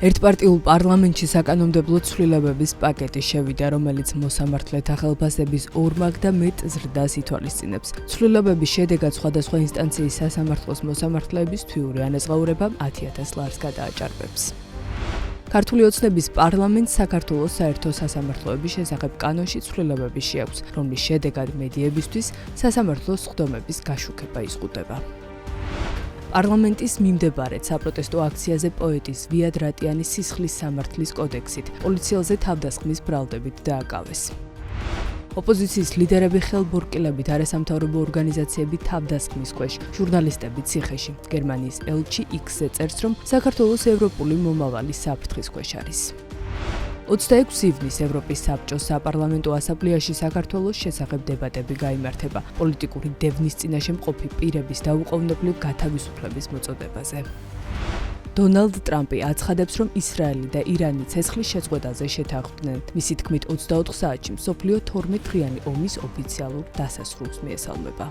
ერთპარტიულ პარლამენტში საკანონმდებლო ცვლილებების პაკეტი შევიდა, რომელიც მოსამართლეთა ხელფასების ორმაგ და მეტ ზრდას ითვალისწინებს. ცვლილებების შედეგად სხვადასხვა ინსტანციის სასამართლოს მოსამართლეების თვიური ანაზღაურება 10,000 ლარს გადააჭარბებს. ქართული ოცნების პარლამენტს საქართველოს საერთო სასამართლოების შესახებ კანონში ცვლილებები შეაქვს, რომლის შედეგად მედიებისთვის სასამართლოს სხდომების გაშუქება იზღუდება. პარლამენტის მიმდებარედ საპროტესტო აქციაზე პოეტის ვიად რატიანის სისხლის სამართლის კოდექსით პოლიციელზე თავდასხმის ბრალდებით დააკავეს. ოპოზიციის ლიდერები ხელბურკილებით არასამთავრობო ორგანიზაციები თავდასხმის ქვეშ, ჟურნალისტები ციხეში. გერმანიის ელჩი X-ზე წერს, რომ საქართველოს ევროპული მომავალი საფრთხის ქვეშ არის. 26 ივნის ევროპის საბჭოს საპარლამენტო ასამბლეაში საქართველოს შესახებ დებატები გაიმართება პოლიტიკური დევნის წინაშე მყოფი პირების დაუყოვნებლივ გათავისუფლების მოწოდებაზე. დონალდ ტრამპი აცხადებს, რომ ისრაელი და ირანი ცეცხლის შეწყვეტაზე შეთანხმდნენ. მისი თქმით, 24 საათში მსოფლიო 12 დღიანი ომის ოფიციალურ დასასრულს მიესალმება.